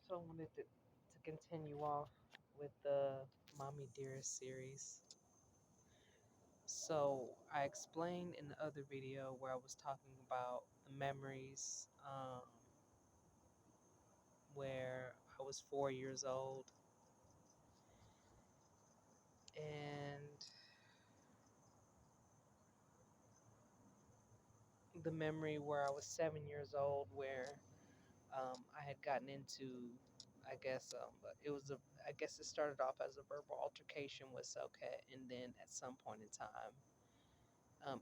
So I wanted to continue off with the Mommy Dearest series. So I explained in the other video where I was talking about the memories where I was 4 years old and the memory where I was 7 years old where I had gotten into, but I guess it started off as a verbal altercation with Selket, and then at some point in time,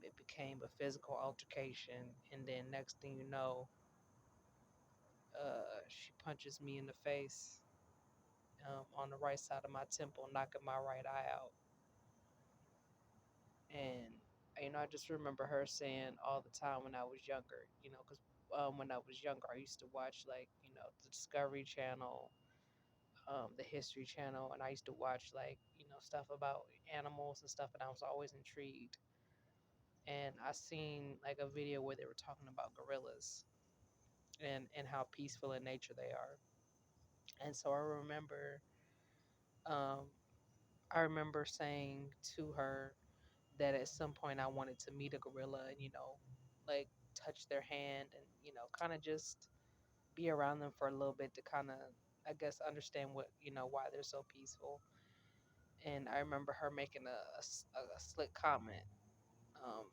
it became a physical altercation, and then next thing you know, she punches me in the face on the right side of my temple, knocking my right eye out. And I just remember her saying all the time when I was younger, because when I was younger, I used to watch the Discovery Channel, the History Channel, and I used to watch stuff about animals and stuff, and I was always intrigued. And I seen like a video where they were talking about gorillas and how peaceful in nature they are. And so um, I remember saying to her that at some point I wanted to meet a gorilla and like touch their hand and kind of just be around them for a little bit to kind of I guess understand what why they're so peaceful. And I remember her making a slick comment, um,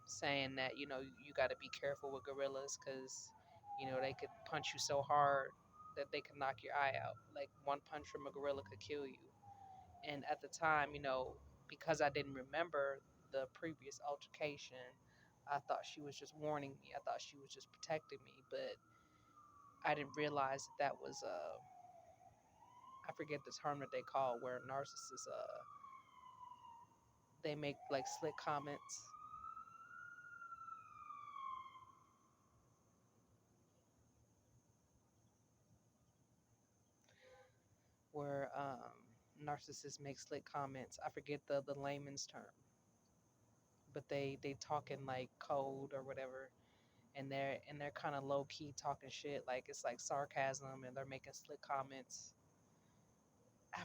saying that you got to be careful with gorillas because they could punch you so hard that they could knock your eye out. Like one punch from a gorilla could kill you. And at the time, because I didn't remember the previous altercation, I thought she was just warning me. I thought she was just protecting me, but I didn't realize that was I forget the term that they call where narcissists they make like slick comments where narcissists make slick comments. I forget the layman's term, but they talk in like code or whatever, and they're kind of low key talking shit, like it's like sarcasm, and they're making slick comments. I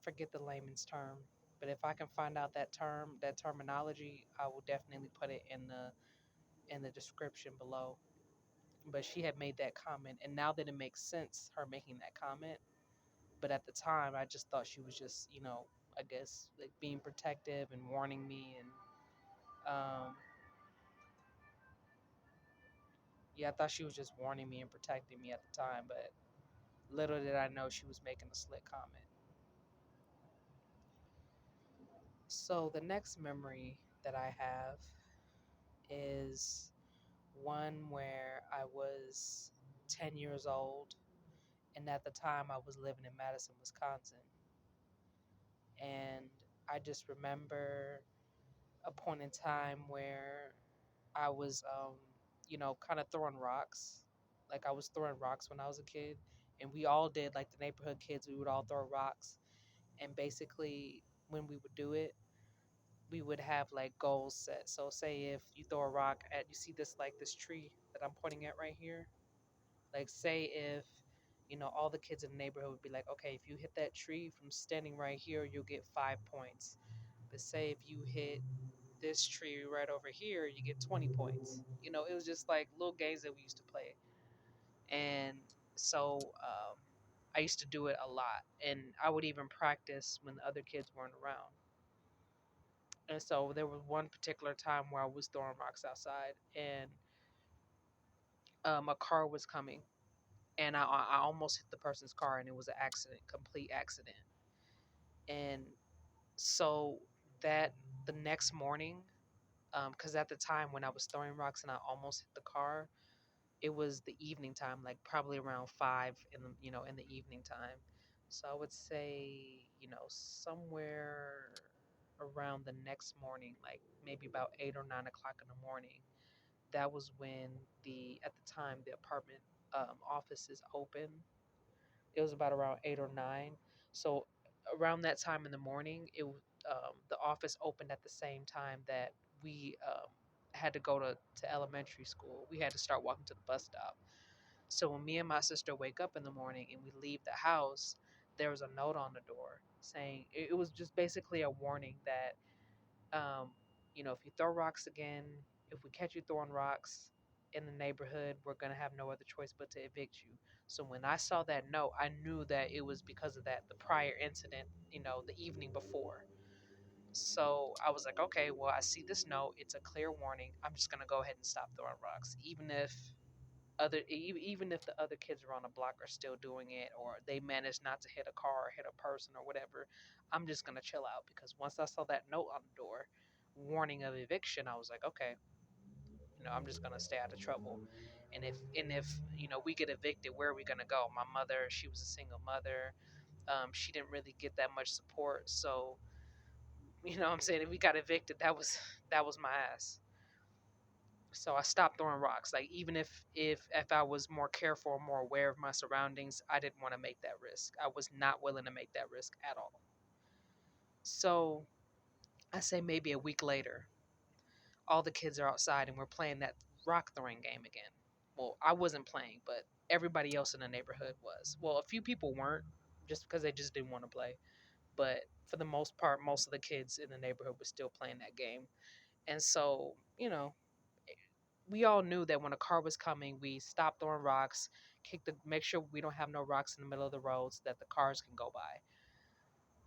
forget the layman's term, but if I can find out that terminology, I will definitely put it in the description below. But she had made that comment, and now that it makes sense, her making that comment. But at the time, I just thought she was just, I guess like being protective and warning me, and yeah, I thought she was just warning me and protecting me at the time. But little did I know she was making a slick comment. So the next memory that I have is one where I was 10 years old, and at the time I was living in Madison, Wisconsin. And I just remember a point in time where I was, kind of throwing rocks. Like I was throwing rocks when I was a kid, and we all did, like the neighborhood kids, we would all throw rocks. And basically, when we would do it, we would have like goals set. So say if you throw a rock at, you see this tree that I'm pointing at right here. Like say if all the kids in the neighborhood would be like, okay, if you hit that tree from standing right here, you'll get 5 points. But say if you hit this tree right over here, you get 20 points. It was just like little games that we used to play. And so I used to do it a lot. And I would even practice when the other kids weren't around. And so there was one particular time where I was throwing rocks outside, and a car was coming, and I almost hit the person's car, and it was an accident, complete accident. And so that the next morning, because at the time when I was throwing rocks and I almost hit the car, it was the evening time, like probably around 5 in the evening time. So I would say, somewhere around the next morning, like maybe about 8 or 9 o'clock in the morning. That was when at the time the apartment offices open. It was about around 8 or 9. So around that time in the morning, the office opened at the same time that we had to go to elementary school. We had to start walking to the bus stop. So when me and my sister wake up in the morning and we leave the house, there was a note on the door saying it was just basically a warning that, um, if you throw rocks again, if we catch you throwing rocks in the neighborhood, we're gonna have no other choice but to evict you. So when I saw that note, I knew that it was because of that, the prior incident, the evening before. So I was like, okay, well, I see this note. It's a clear warning. I'm just gonna go ahead and stop throwing rocks, even if the other kids around the block are still doing it, or they manage not to hit a car or hit a person or whatever. I'm just gonna chill out because once I saw that note on the door, warning of eviction, I was like, okay, I'm just gonna stay out of trouble. And if we get evicted, where are we gonna go? My mother, she was a single mother. She didn't really get that much support, so what I'm saying, if we got evicted, that was my ass. So I stopped throwing rocks. Like, even if I was more careful or more aware of my surroundings, I didn't want to make that risk. I was not willing to make that risk at all. So I say maybe a week later, all the kids are outside and we're playing that rock throwing game again. Well, I wasn't playing, but everybody else in the neighborhood was. Well, a few people weren't, just because they just didn't want to play. But for the most part, most of the kids in the neighborhood were still playing that game. And so, we all knew that when a car was coming, we stopped throwing rocks, make sure we don't have no rocks in the middle of the road so that the cars can go by.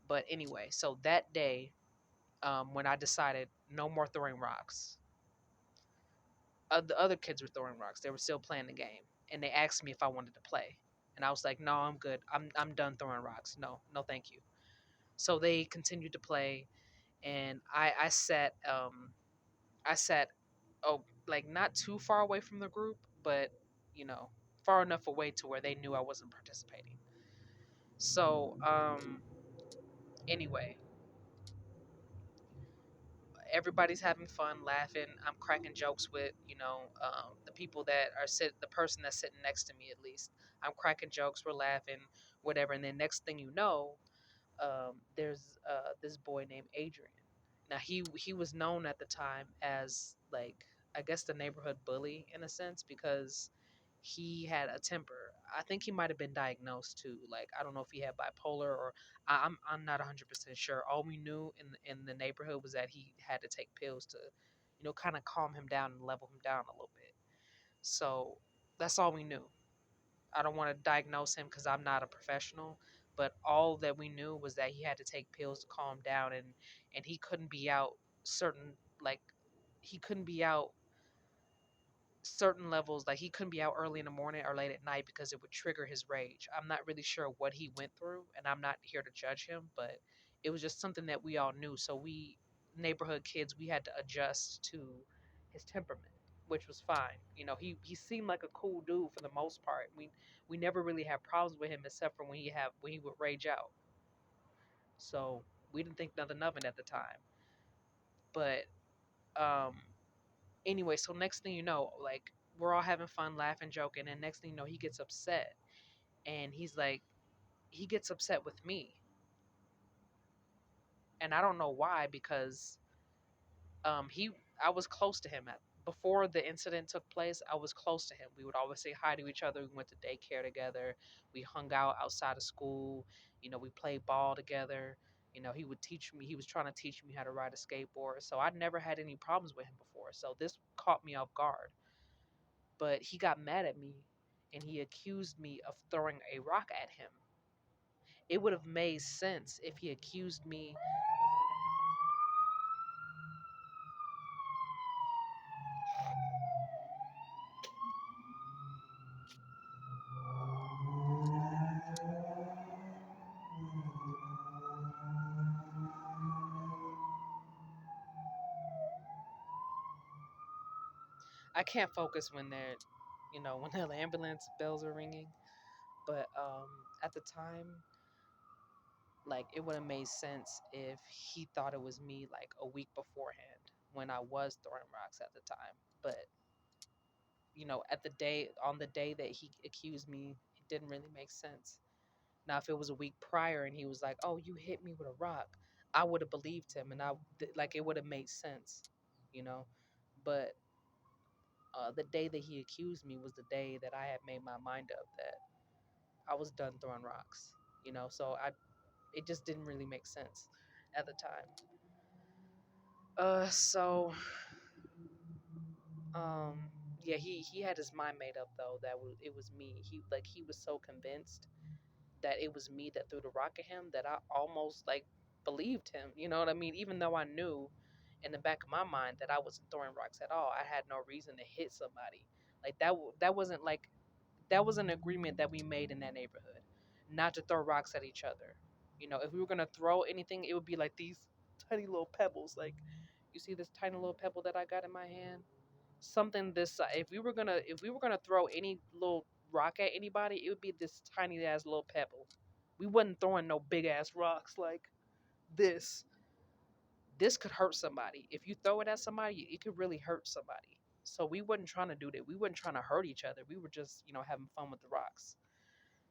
But anyway, so that day, when I decided no more throwing rocks, the other kids were throwing rocks. They were still playing the game, and they asked me if I wanted to play, and I was like, "No, I'm good. I'm done throwing rocks. No, no, thank you." So they continued to play, and I sat oh, like, not too far away from the group, but you know, far enough away to where they knew I wasn't participating. So, anyway, everybody's having fun, laughing. I'm cracking jokes with, the people that the person that's sitting next to me at least. I'm cracking jokes, we're laughing, whatever. And then next thing you know, there's this boy named Adrian. Now he was known at the time as, like, I guess the neighborhood bully in a sense, because he had a temper. I think he might have been diagnosed too. Like, I don't know if he had bipolar, or I'm not 100% sure. All we knew in the neighborhood was that he had to take pills to, kind of calm him down and level him down a little bit. So that's all we knew. I don't want to diagnose him because I'm not a professional, but all that we knew was that he had to take pills to calm down, and he couldn't be out certain, like, he couldn't be out certain levels, like he couldn't be out early in the morning or late at night because it would trigger his rage. I'm not really sure what he went through, and I'm not here to judge him, but it was just something that we all knew. So we, neighborhood kids, we had to adjust to his temperament, which was fine. He seemed like a cool dude for the most part. We never really had problems with him except for when he would rage out. So we didn't think nothing of it at the time. But um anyway, so next thing you know, like, we're all having fun, laughing, joking, and next thing you know, he gets upset, and he gets upset with me, and I don't know why, because he I was close to him before the incident took place. I was close to him. We would always say hi to each other. We went to daycare together. We hung out outside of school. We played ball together. He would teach me. He was trying to teach me how to ride a skateboard. So I'd never had any problems with him before. So this caught me off guard. But he got mad at me and he accused me of throwing a rock at him. It would have made sense if he accused me. I can't focus when when the ambulance bells are ringing. But at the time, like, it would have made sense if he thought it was me, like, a week beforehand when I was throwing rocks at the time. But on the day that he accused me, it didn't really make sense. Now, if it was a week prior and he was like, "Oh, you hit me with a rock," I would have believed him, and like, it would have made sense, you know. But The day that he accused me was the day that I had made my mind up that I was done throwing rocks. So it just didn't really make sense at the time. So um, yeah, he had his mind made up though that it was me. He was so convinced that it was me that threw the rock at him that I almost like believed him. You know what I mean? Even though I knew in the back of my mind that I wasn't throwing rocks at all. I had no reason to hit somebody. Like that wasn't like that was an agreement that we made in that neighborhood, not to throw rocks at each other. If we were gonna throw anything, it would be like these tiny little pebbles. Like, you see this tiny little pebble that I got in my hand? Something this size. If we were gonna throw any little rock at anybody, it would be this tiny ass little pebble. We wasn't throwing no big ass rocks like this. This could hurt somebody. If you throw it at somebody, it could really hurt somebody. So we wasn't trying to do that. We wasn't trying to hurt each other. We were just, having fun with the rocks.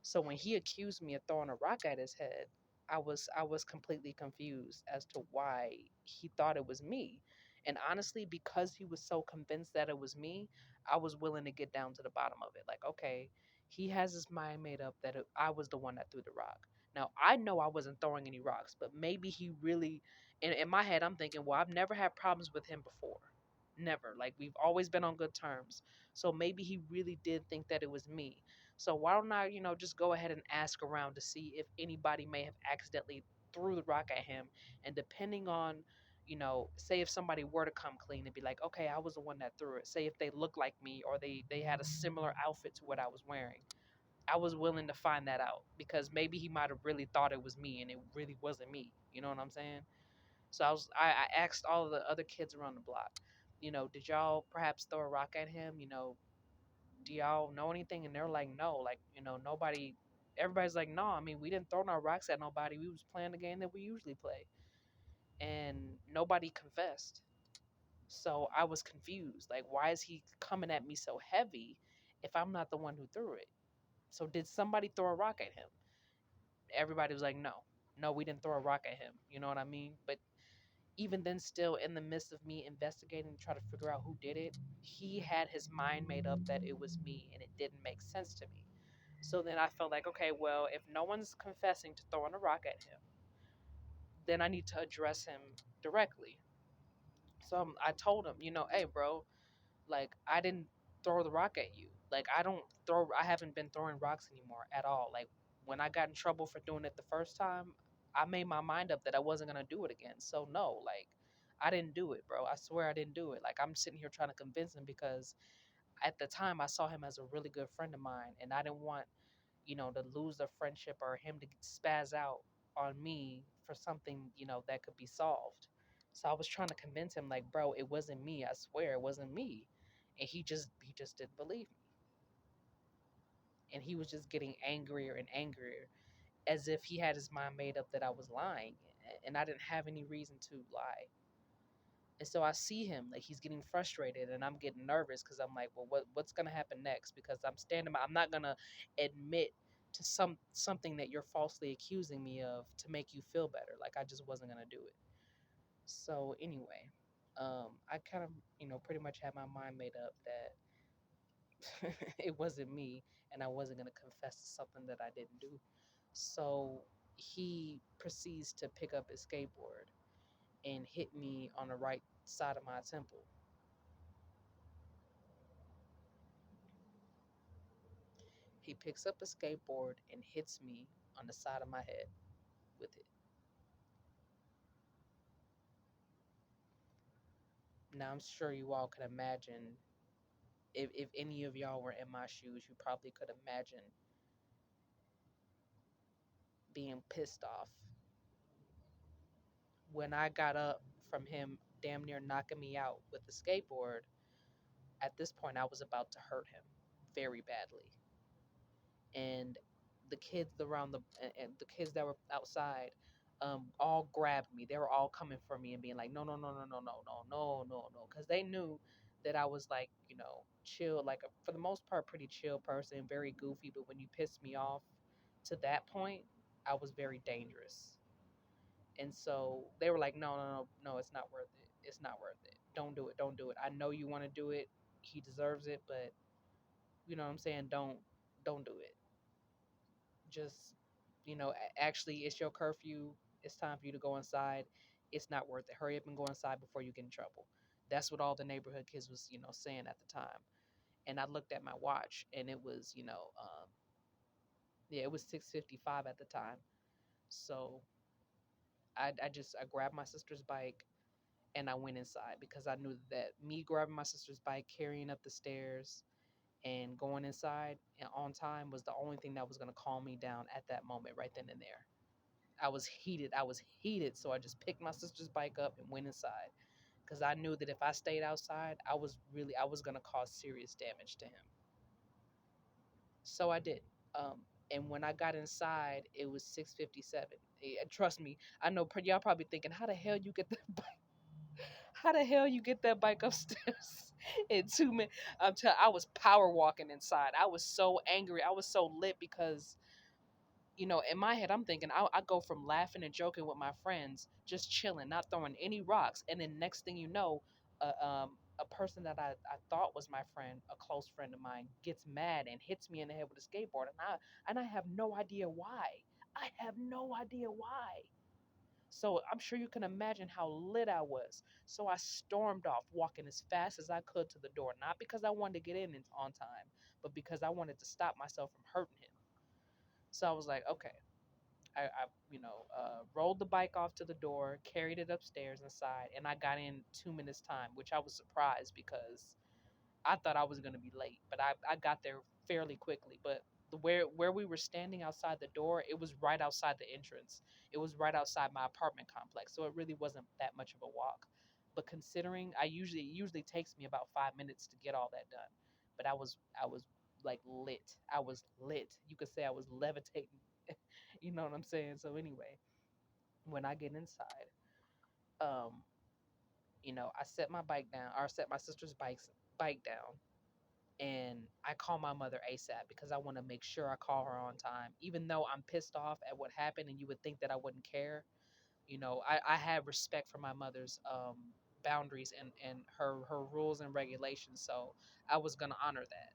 So when he accused me of throwing a rock at his head, I was completely confused as to why he thought it was me. And honestly, because he was so convinced that it was me, I was willing to get down to the bottom of it. Like, okay, he has his mind made up that I was the one that threw the rock. Now, I know I wasn't throwing any rocks, but maybe he really, in my head, I'm thinking, well, I've never had problems with him before. Never. Like, we've always been on good terms. So maybe he really did think that it was me. So why don't I, just go ahead and ask around to see if anybody may have accidentally threw the rock at him. And depending on, say if somebody were to come clean and be like, okay, I was the one that threw it. Say if they look like me or they had a similar outfit to what I was wearing. I was willing to find that out because maybe he might have really thought it was me and it really wasn't me. You know what I'm saying? So I asked all of the other kids around the block, did y'all perhaps throw a rock at him? Do y'all know anything? And they're like, no, like, nobody, everybody's like, no, I mean, we didn't throw no rocks at nobody. We was playing the game that we usually play. And nobody confessed. So I was confused. Like, why is he coming at me so heavy if I'm not the one who threw it? So did somebody throw a rock at him? Everybody was like, no, no, we didn't throw a rock at him. You know what I mean? But even then, still in the midst of me investigating to try to figure out who did it, he had his mind made up that it was me and it didn't make sense to me. So then I felt like, okay, well, if no one's confessing to throwing a rock at him, then I need to address him directly. So I told him, hey, bro, like, I didn't throw the rock at you. Like, I haven't been throwing rocks anymore at all. Like, when I got in trouble for doing it the first time, I made my mind up that I wasn't going to do it again. So, no, like, I didn't do it, bro. I swear I didn't do it. Like, I'm sitting here trying to convince him because at the time I saw him as a really good friend of mine and I didn't want to lose the friendship or him to spaz out on me for something, that could be solved. So I was trying to convince him, like, bro, it wasn't me. I swear it wasn't me. And he just didn't believe me. And he was just getting angrier and angrier as if he had his mind made up that I was lying. And I didn't have any reason to lie. And so I see him like he's getting frustrated and I'm getting nervous because I'm like, well, what's gonna happen next? Because I'm not gonna admit to something that you're falsely accusing me of to make you feel better. Like I just wasn't gonna do it. So anyway, I kind of pretty much had my mind made up that it wasn't me and I wasn't gonna confess to something that I didn't do. So he proceeds to pick up his skateboard and hit me on the right side of my temple. He picks up a skateboard and hits me on the side of my head with it. Now, I'm sure you all can imagine, if any of y'all were in my shoes, you probably could imagine being pissed off. When I got up from him damn near knocking me out with the skateboard, at this point, I was about to hurt him very badly. And the kids around and the kids that were outside all grabbed me. They were all coming for me and being like, no, no, no, no, no, no, no, no, no, no, because they knew that I was like, chill, like for the most part, pretty chill person, very goofy. But when you pissed me off to that point, I was very dangerous. And so they were like, no, no, no, no, it's not worth it. It's not worth it. Don't do it. Don't do it. I know you want to do it. he deserves it, but you know what I'm saying, don't do it. Just, actually, it's your curfew. It's time for you to go inside. It's not worth it. Hurry up and go inside before you get in trouble. That's what all the neighborhood kids was, saying at the time. And I looked at my watch, and it was, yeah, it was 6:55 at the time. So I grabbed my sister's bike and I went inside because I knew that me grabbing my sister's bike, carrying up the stairs, and going inside and on time was the only thing that was going to calm me down at that moment, right then and there. I was heated. I was heated. So I just picked my sister's bike up and went inside because I knew that if I stayed outside, I was going to cause serious damage to him. So I did. And when I got inside, it was 6:57. Trust me, I know y'all probably thinking, how the hell you get that bike? How the hell you get that bike upstairs in 2 minutes? I was power walking inside. I was so angry. I was so lit because in my head, I'm thinking I go from laughing and joking with my friends, just chilling, not throwing any rocks, and then next thing you know, a person that I thought was my friend, a close friend of mine, gets mad and hits me in the head with a skateboard, and I have no idea why. I have no idea why. So I'm sure you can imagine how lit I was. So I stormed off, walking as fast as I could to the door, not because I wanted to get in on time, but because I wanted to stop myself from hurting him. So I was like, okay, I rolled the bike off to the door, carried it upstairs inside, and I got in 2 minutes time, which I was surprised because I thought I was going to be late, but I got there fairly quickly. But where we were standing outside the door, it was right outside the entrance. It was right outside my apartment complex, so it really wasn't that much of a walk. But considering it usually takes me about 5 minutes to get all that done, but I was like lit. I was lit. You could say I was levitating. You know what I'm saying? So anyway, when I get inside, um, I set my bike down, or set my sister's bike down, and I call my mother ASAP because I want to make sure I call her on time. Even though I'm pissed off at what happened, and you would think that I wouldn't care, I had respect for my mother's boundaries and her rules and regulations, so I was gonna honor that.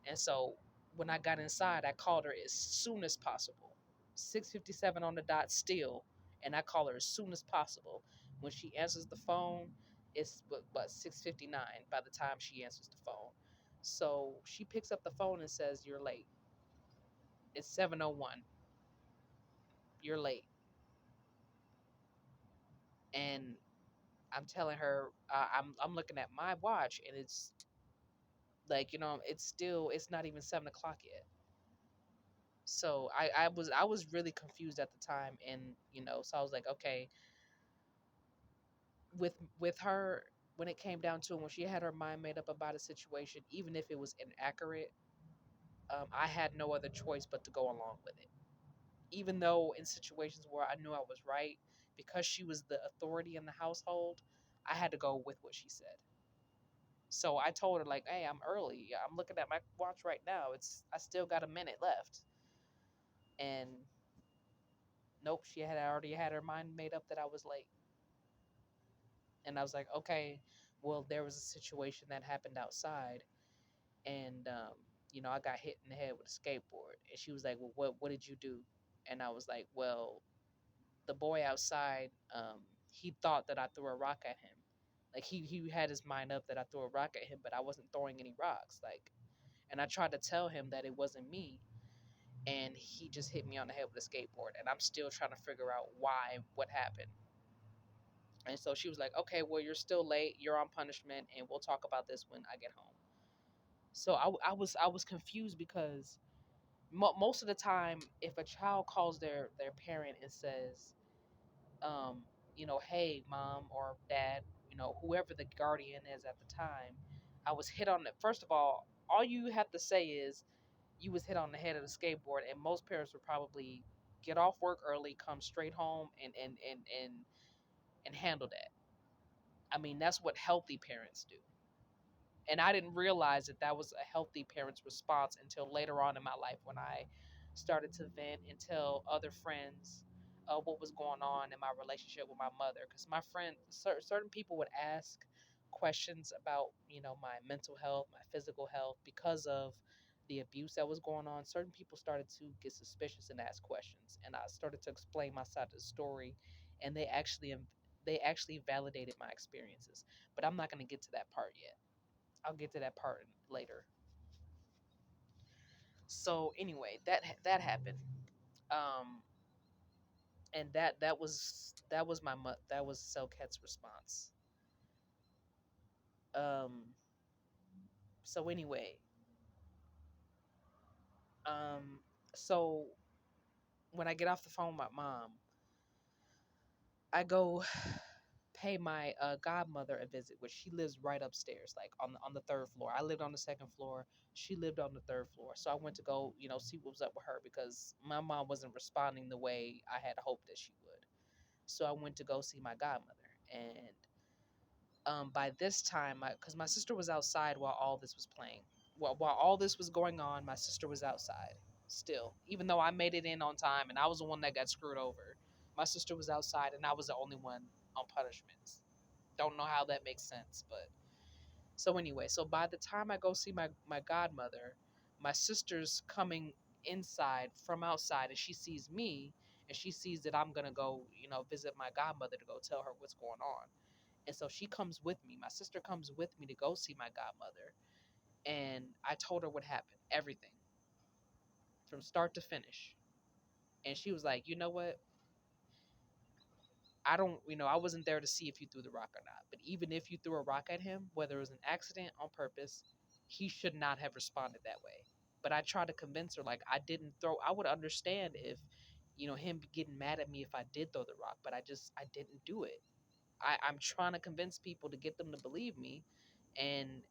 And so when I got inside, I called her as soon as possible. 6:57 on the dot still, and I call her as soon as possible. When she answers the phone, it's what 6:59 by the time she answers the phone. So she picks up the phone and says, "You're late. It's 7:01. You're late." And I'm telling her, I'm looking at my watch, and it's like, it's not even 7 o'clock yet. So I was really confused at the time, and so I was like, okay, with her, when it came down to it, when she had her mind made up about a situation, even if it was inaccurate, I had no other choice but to go along with it, even though in situations where I knew I was right, because she was the authority in the household, I had to go with what she said. So I told her, like, hey, I'm early. Yeah, I'm looking at my watch right now. I still got a minute left. And nope, she had already had her mind made up that I was late. And I was like, okay, well, there was a situation that happened outside, and I got hit in the head with a skateboard. And she was like, well, what did you do? And I was like, well, the boy outside, he thought that I threw a rock at him. Like he had his mind up that I threw a rock at him, but I wasn't throwing any rocks. Like, and I tried to tell him that it wasn't me, and he just hit me on the head with a skateboard. And I'm still trying to figure out what happened. And so she was like, okay, well, you're still late. You're on punishment, and we'll talk about this when I get home. So I was confused because most of the time, if a child calls their parent and says, um, hey, mom or dad, whoever the guardian is at the time, I was hit on the. First of all you have to say is you was hit on the head of the skateboard, and most parents would probably get off work early, come straight home, and handle that. I mean, that's what healthy parents do. And I didn't realize that that was a healthy parent's response until later on in my life when I started to vent and tell other friends what was going on in my relationship with my mother. Because my friend, certain people would ask, questions about, my mental health, my physical health, because of the abuse that was going on. Certain people started to get suspicious and ask questions, and I started to explain my side of the story, and they actually validated my experiences. But I'm not going to get to that part yet. I'll get to that part later. So anyway, that happened. Um, and that was that was Selket's response. Um, so anyway, um, so when I get off the phone with my mom, I go pay my godmother a visit, which she lives right upstairs, like on the third floor. I lived on the second floor. She lived on the third floor. So I went to go, see what was up with her because my mom wasn't responding the way I had hoped that she would. So I went to go see my godmother, and by this time, because my sister was outside while all this was playing, while all this was going on, my sister was outside still, even though I made it in on time and I was the one that got screwed over. My sister was outside and I was the only one on punishments. Don't know how that makes sense, but so anyway, so by the time I go see my godmother, my sister's coming inside from outside, and she sees me, and she sees that I'm gonna go, visit my godmother to go tell her what's going on. And so she comes with me. My sister comes with me to go see my godmother. And I told her what happened, everything from start to finish. And she was like, you know what? I don't, I wasn't there to see if you threw the rock or not. But even if you threw a rock at him, whether it was an accident on purpose, he should not have responded that way. But I tried to convince her, like, I would understand if, him getting mad at me if I did throw the rock, but I didn't do it. I'm trying to convince people to get them to believe me. And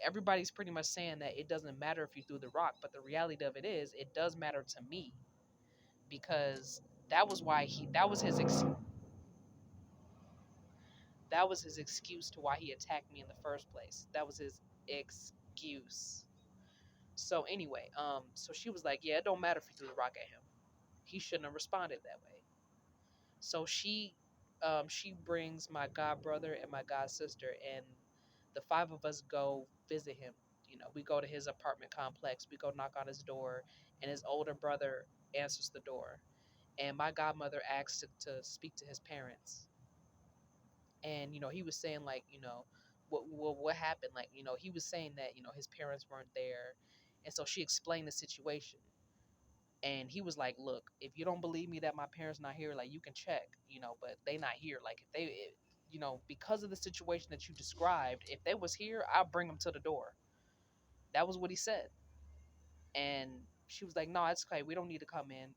everybody's pretty much saying that it doesn't matter if you threw the rock, but the reality of it is, it does matter to me because that was why he that was his excuse to why he attacked me in the first place. That was his excuse. So anyway, so she was like, "Yeah, it don't matter if you threw the rock at him. He shouldn't have responded that way." So she brings my god brother and my god sister, and the five of us go visit him. We go to his apartment complex. We go knock on his door, and his older brother answers the door. And my godmother asks to speak to his parents. And he was saying, like, what happened, like, he was saying that his parents weren't there. And so she explained the situation, and he was like, look, if you don't believe me that my parents not here, like, you can check, but they not here. Like, if they because of the situation that you described, if they was here, I'll bring them to the door. That was what he said. And she was like, no, it's okay, we don't need to come in.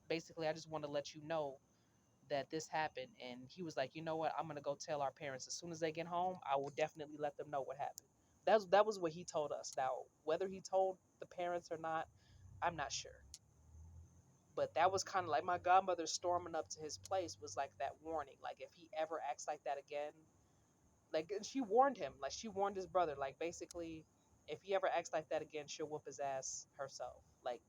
Basically, I just want to let you know that this happened. And he was like, you know what, I'm gonna go tell our parents as soon as they get home. I will definitely let them know what happened. That was what he told us. Now, whether he told the parents or not, I'm not sure. But that was kind of like my godmother storming up to his place was like that warning. Like, if he ever acts like that again, like, and she warned him, like, she warned his brother, like, basically, if he ever acts like that again, she'll whoop his ass herself. Like,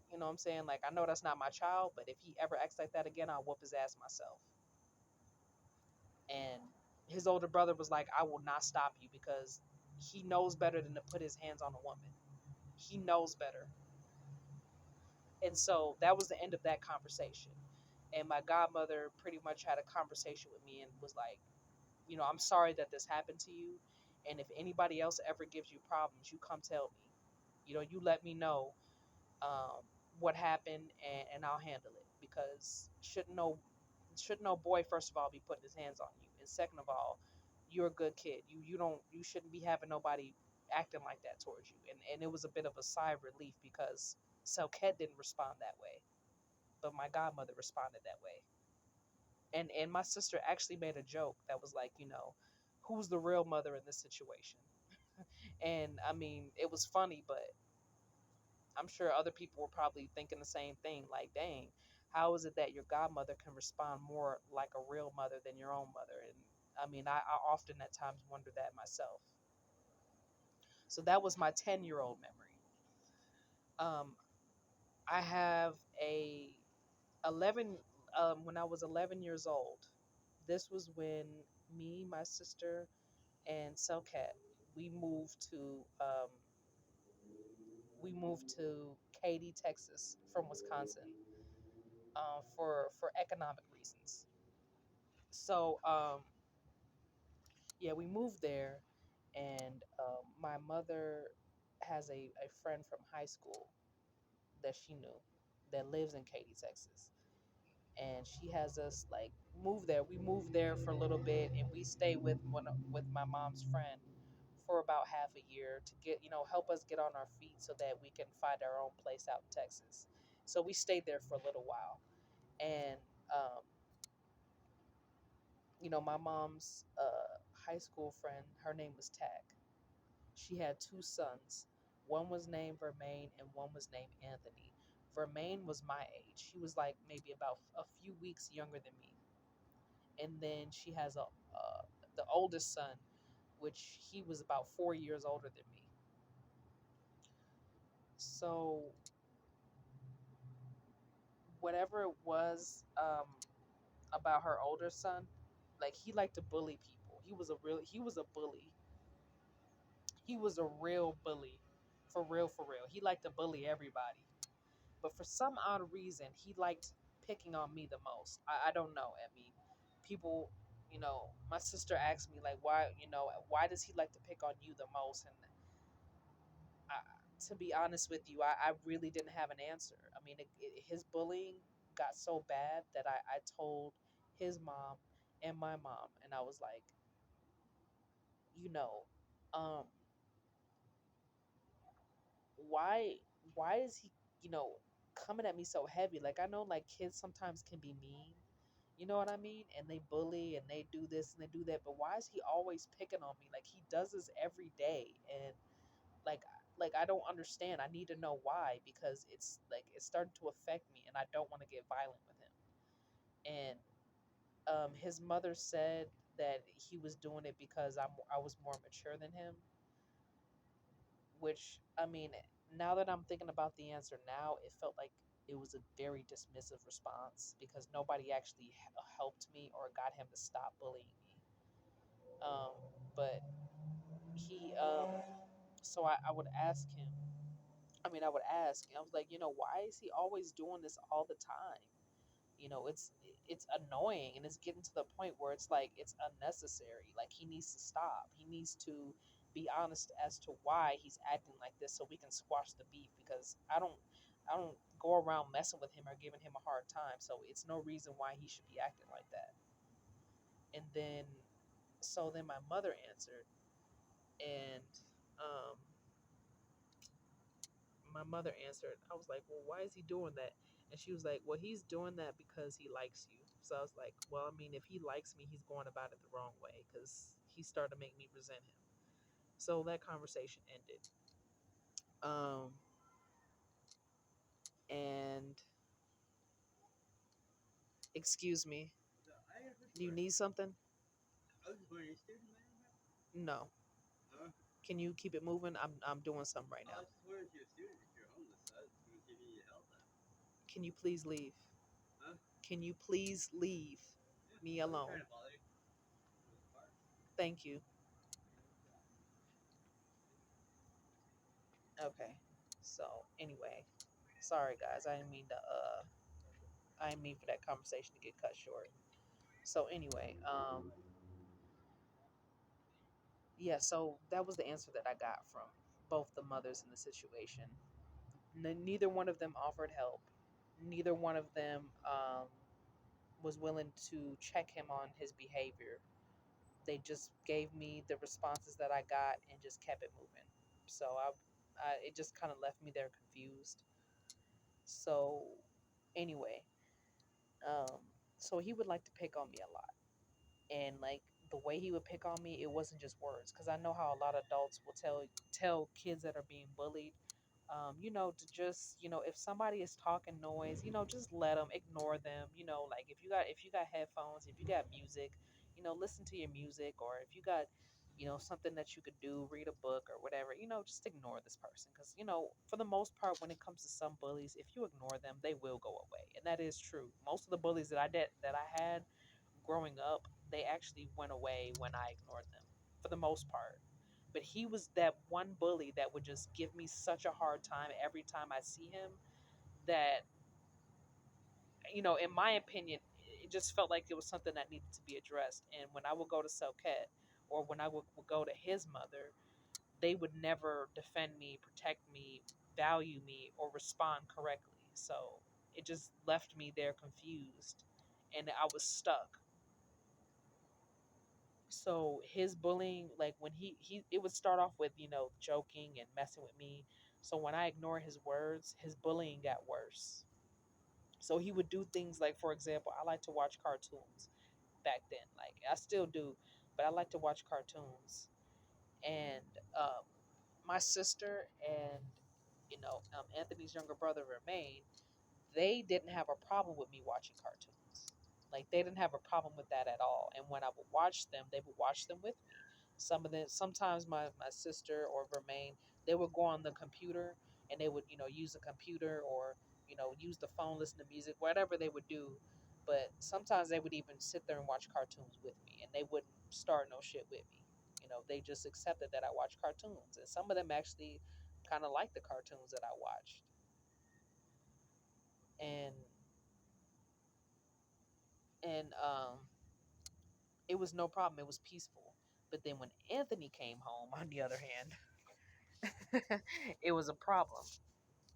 what I'm saying? Like, I know that's not my child, but if he ever acts like that again, I'll whoop his ass myself. And his older brother was like, I will not stop you because he knows better than to put his hands on a woman. He knows better. And so that was the end of that conversation. And my godmother pretty much had a conversation with me and was like, I'm sorry that this happened to you. And if anybody else ever gives you problems, you come tell me. You let me know um, what happened, and I'll handle it. Because shouldn't no boy, first of all, be putting his hands on you, and second of all, you're a good kid. You shouldn't be having nobody acting like that towards you. And it was a bit of a sigh of relief because Selket didn't respond that way, but my godmother responded that way. And my sister actually made a joke that was like, who's the real mother in this situation? And I mean, it was funny, but I'm sure other people were probably thinking the same thing. Like, dang, how is it that your godmother can respond more like a real mother than your own mother? And I mean, I often at times wonder that myself. So that was my 10-year-old memory. Um, I have a 11 when I was 11 years old. This was when me, my sister, and Selcat, we moved to um, we moved to Katy, Texas, from Wisconsin, for economic reasons. So yeah, we moved there, and my mother has a friend from high school that she knew that lives in Katy, Texas, and she has us like move there. We moved there for a little bit, and we stayed with my mom's friend for about half a year to get help us get on our feet so that we can find our own place out in Texas. So we stayed there for a little while, and um, my mom's high school friend, her name was Tack. She had two sons. One was named Vermaine and one was named Anthony. Vermaine was my age. He was like maybe about a few weeks younger than me. And then she has the oldest son, which he was about 4 years older than me. So whatever it was about her older son, like he liked to bully people. He was a bully. He was a real bully, for real, for real. He liked to bully everybody. But for some odd reason, he liked picking on me the most. I don't know. I mean, people, my sister asked me like, why does he like to pick on you the most? And I, to be honest with you, I really didn't have an answer. I mean, his bullying got so bad that I told his mom and my mom, and I was like, you know, um, why why is he, you know, coming at me so heavy? Like I know like kids sometimes can be mean, you know what I mean? And they bully and they do this and they do that, but why is he always picking on me? Like he does this every day, and like I don't understand. I need to know why, because it's like it's starting to affect me and I don't want to get violent with him. And his mother said that he was doing it because I was more mature than him, which I mean, now that I'm thinking about the answer now, it felt like it was a very dismissive response because nobody actually helped me or got him to stop bullying me. Um, but he, so I would ask him. I mean, I would ask. I was like, why is he always doing this all the time? It's annoying, and it's getting to the point where it's like it's unnecessary. Like he needs to stop. He needs to be honest as to why he's acting like this so we can squash the beef, because I don't go around messing with him or giving him a hard time, so it's no reason why he should be acting like that. And then so then my mother answered, and um my mother answered. I was like, well, why is he doing that? And she was like, well, he's doing that because he likes you. So I was like, well, I mean, if he likes me, he's going about it the wrong way because he started to make me resent him. So that conversation ended. Um, and excuse me, do you need something? No. Can you keep it moving? I'm doing something right now. Can you please leave? Can you please leave me alone? Thank you. Okay. So anyway, sorry guys, I didn't mean for that conversation to get cut short. So anyway, yeah, so that was the answer that I got from both the mothers in the situation. Neither one of them offered help. Neither one of them was willing to check him on his behavior. They just gave me the responses that I got and just kept it moving. So it just kind of left me there confused. So anyway, um, so he would like to pick on me a lot, and like the way he would pick on me, it wasn't just words, because I know how a lot of adults will tell kids that are being bullied, to just, if somebody is talking noise, just let them, ignore them. Like if you got headphones, if you got music, listen to your music, or if you got something that you could do, read a book or whatever, just ignore this person, because for the most part, when it comes to some bullies, if you ignore them, they will go away, and that is true. Most of the bullies that I had growing up, they actually went away when I ignored them for the most part. But he was that one bully that would just give me such a hard time every time I see him that, in my opinion, it just felt like it was something that needed to be addressed. And when I would go to Selket, or when I would go to his mother, they would never defend me, protect me, value me, or respond correctly. So it just left me there confused, and I was stuck. So his bullying, like when he it would start off with, joking and messing with me. So when I ignore his words, his bullying got worse. So he would do things like, for example, I like to watch cartoons back then. Like I still do, but I like to watch cartoons. And um, my sister and Anthony's younger brother Remain, they didn't have a problem with me watching cartoons. Like they didn't have a problem with that at all. And when I would watch them, they would watch them with me. Some of them, sometimes my sister or Remain, they would go on the computer and they would, use the computer or, use the phone, listen to music, whatever they would do. But sometimes they would even sit there and watch cartoons with me and they wouldn't start no shit with me. They just accepted that I watch cartoons. And some of them actually kind of liked the cartoons that I watched. And and it was no problem. It was peaceful. But then when Anthony came home, on the other hand, it was a problem.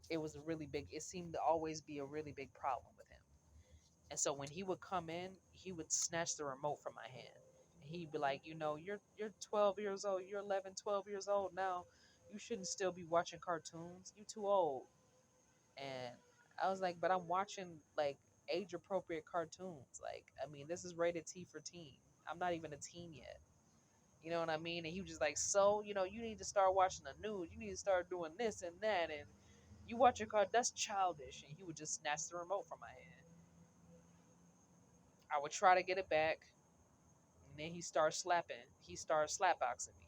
It was a really big. It seemed to always be a really big problem with him. And so when he would come in, he would snatch the remote from my hand. And he'd be like, you're 12 years old. You're 11, 12 years old now. You shouldn't still be watching cartoons. You too old. And I was like, but I'm watching like age appropriate cartoons. Like, I mean, this is rated T for teen. I'm not even a teen yet. You know what I mean? And he was just like, so, you need to start watching the news. You need to start doing this and that. And you watch your car, that's childish. And he would just snatch the remote from my hand. I would try to get it back. And then he started slapping. He started slapboxing me.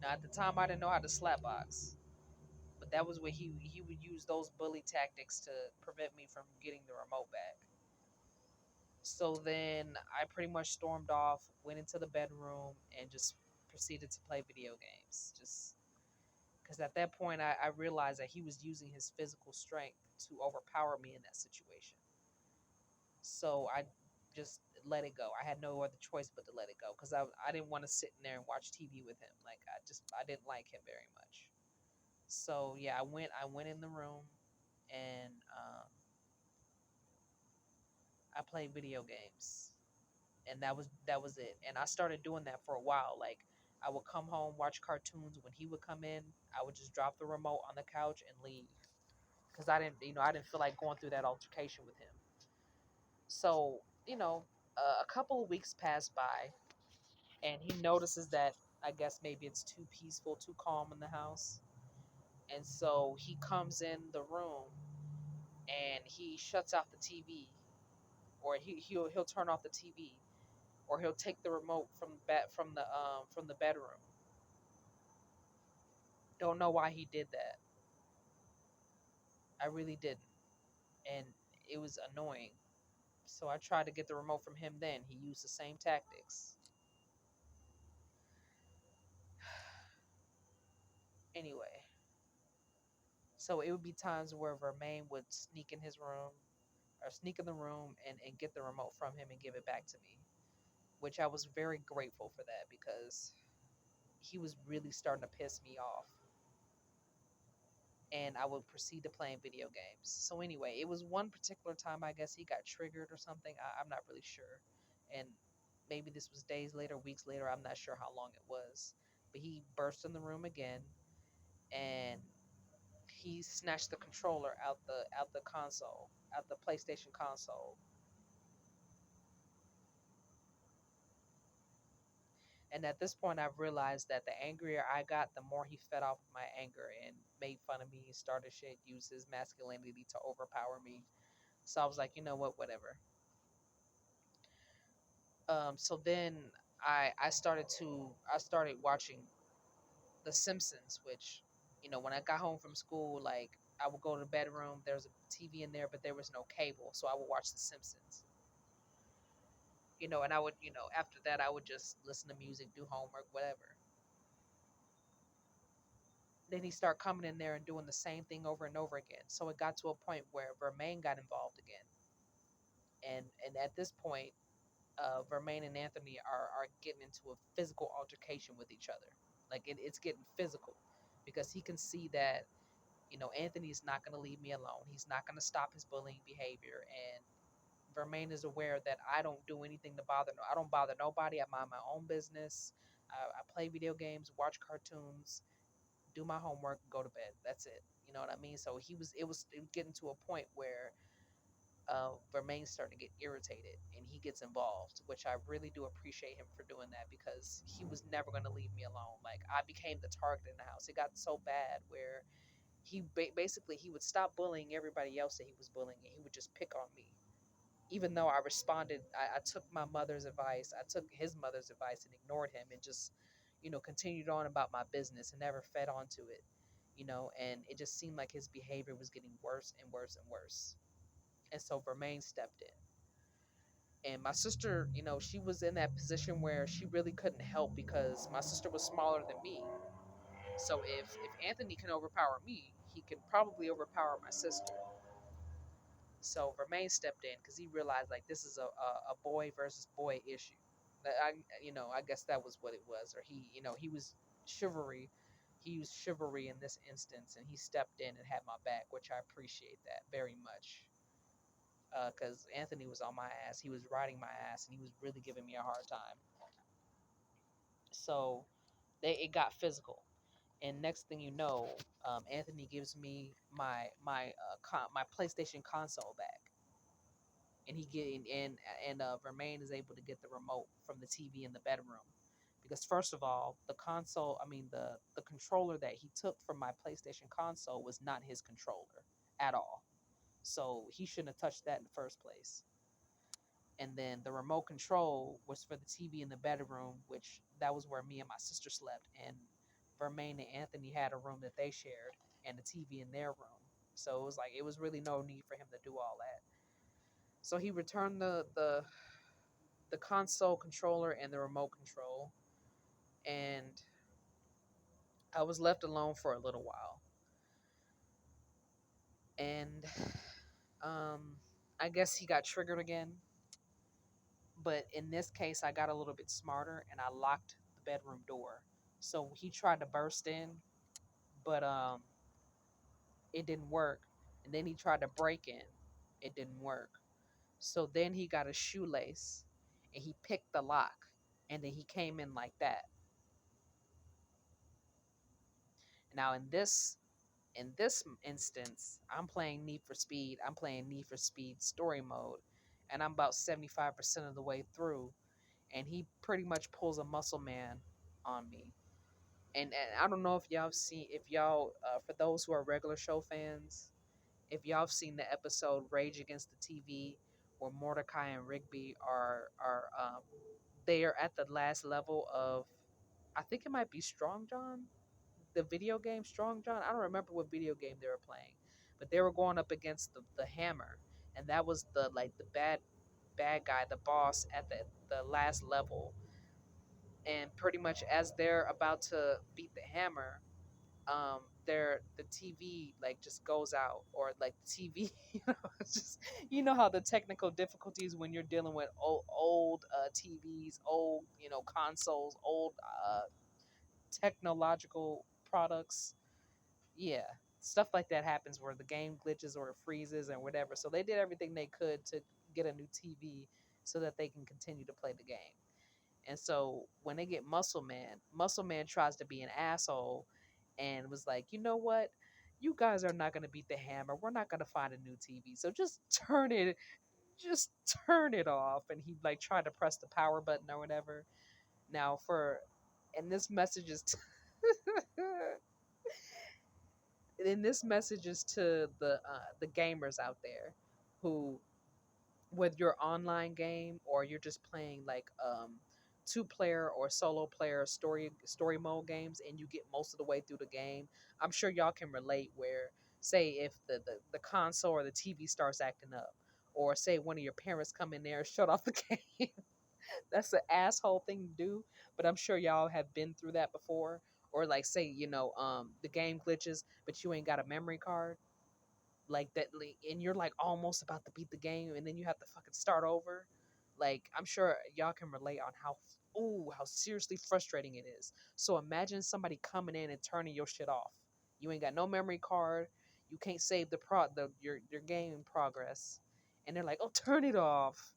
Now, at the time, I didn't know how to slapbox. But that was what he would use those bully tactics to prevent me from getting the remote back. So then I pretty much stormed off, went into the bedroom, and just proceeded to play video games. Just because at that point I realized that he was using his physical strength to overpower me in that situation. So I just let it go. I had no other choice but to let it go because I didn't want to sit in there and watch TV with him. Like I didn't like him very much. So yeah, I went in the room and I played video games, and that was it. And I started doing that for a while. Like I would come home, watch cartoons. When he would come in, I would just drop the remote on the couch and leave because I didn't feel like going through that altercation with him. So a couple of weeks pass by, and he notices that I guess maybe it's too peaceful, too calm in the house, and so he comes in the room and he shuts off the TV, or he'll turn off the TV, or he'll take the remote from the bedroom. Don't know why he did that. I really didn't, and it was annoying. So I tried to get the remote from him. Then he used the same tactics. Anyway, so it would be times where Vermain would sneak in his room or sneak in the room and get the remote from him and give it back to me, which I was very grateful for that because he was really starting to piss me off. And I would proceed to playing video games. So anyway, it was one particular time I guess he got triggered or something. I'm not really sure. And maybe this was days later, weeks later. I'm not sure how long it was. But he burst in the room again and he snatched the controller out the console, out the PlayStation console. And at this point, I've realized that the angrier I got, the more he fed off of my anger and made fun of me, started shit, used his masculinity to overpower me. So I was like, you know what, whatever. So then I started watching The Simpsons, which when I got home from school, like I would go to the bedroom. There was a TV in there, but there was no cable, so I would watch The Simpsons. And I would, after that, I would just listen to music, do homework, whatever. Then he started coming in there and doing the same thing over and over again. So it got to a point where Vermaine got involved again. And at this point, Vermaine and Anthony are getting into a physical altercation with each other. Like it's getting physical because he can see that, Anthony's not going to leave me alone. He's not going to stop his bullying behavior. And Vermaine is aware that I don't do anything to bother. I don't bother nobody. I mind my own business. I play video games, watch cartoons, do my homework, go to bed. That's it. You know what I mean? So it was getting to a point where Vermaine's starting to get irritated and he gets involved, which I really do appreciate him for doing that because he was never going to leave me alone. Like I became the target in the house. It got so bad where basically he would stop bullying everybody else that he was bullying and he would just pick on me. Even though I responded, I took my mother's advice, I took his mother's advice and ignored him and just, continued on about my business and never fed onto it, and it just seemed like his behavior was getting worse and worse and worse. And so Vermaine stepped in. And my sister, she was in that position where she really couldn't help because my sister was smaller than me. So if Anthony can overpower me, he can probably overpower my sister. So Vermaine stepped in because he realized like this is a boy versus boy issue. I guess that was what it was, or he was chivalry. He used chivalry in this instance, and he stepped in and had my back, which I appreciate that very much. Because Anthony was on my ass, he was riding my ass, and he was really giving me a hard time. So it got physical, and next thing you know, Anthony gives me my PlayStation console back, and he get and Vermaine is able to get the remote from the TV in the bedroom, because first of all, the console, I mean the controller that he took from my PlayStation console was not his controller at all, so he shouldn't have touched that in the first place. And then the remote control was for the TV in the bedroom, which that was where me and my sister slept, and Vermaine and Anthony had a room that they shared and the TV in their room. So it was like it was really no need for him to do all that. So he returned the console controller and the remote control, and I was left alone for a little while. And um, I guess he got triggered again, but in this case, I got a little bit smarter and I locked the bedroom door. So he tried to burst in, but it didn't work. And then he tried to break in, it didn't work. So then he got a shoelace and he picked the lock, and then he came in like that. Now in this instance, I'm playing Need for Speed. I'm playing Need for Speed story mode, and I'm about 75% of the way through, and he pretty much pulls a muscle man on me. And I don't know if y'all have seen, if y'all, for those who are regular show fans, if y'all have seen the episode Rage Against the TV, where Mordecai and Rigby are they are at the last level of, I think it might be Strong John, the video game Strong John. I don't remember what video game they were playing, but they were going up against the hammer, and that was the bad guy, the boss at the last level. And pretty much as they're about to beat the hammer, the TV like just goes out, or like the TV, it's just, how the technical difficulties when you're dealing with old TVs, old consoles, old technological products. Yeah, stuff like that happens where the game glitches or it freezes or whatever. So they did everything they could to get a new TV so that they can continue to play the game. And so when they get Muscle Man tries to be an asshole and was like, you know what? You guys are not going to beat the hammer. We're not going to find a new TV. So just turn it off. And he like tried to press the power button or whatever. Now and this message is, and this message is to the gamers out there who, whether you're online game or you're just playing like two player or solo player story mode games, and you get most of the way through the game, I'm sure y'all can relate where, say if the console or the TV starts acting up, or say one of your parents come in there and shut off the game, That's an asshole thing to do, but I'm sure y'all have been through that before. Or like say, the game glitches, but you ain't got a memory card. Like that, and you're like almost about to beat the game, and then you have to fucking start over. Like I'm sure y'all can relate on how seriously frustrating it is. So imagine somebody coming in and turning your shit off. You ain't got no memory card. You can't save your game in progress, and they're like, "Oh, turn it off."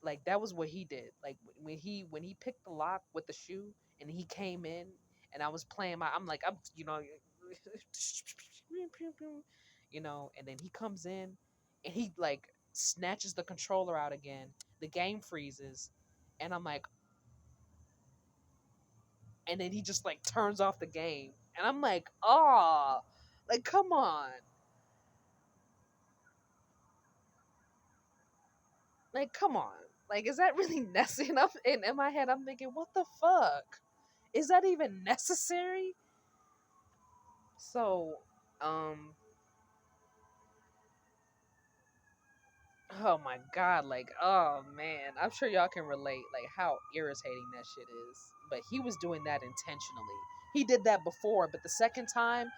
Like that was what he did. Like when he picked the lock with the shoe and he came in and I was playing I'm like I'm and then he comes in and he like snatches the controller out again. The game freezes and I'm like and then he just like turns off the game and I'm like, "Oh, like come on." Like come on. Like is that really necessary? And in my head I'm thinking, "What the fuck? Is that even necessary?" So, um, oh my god, like, oh man, I'm sure y'all can relate, like, how irritating that shit is. But he was doing that intentionally. He did that before, but the second time,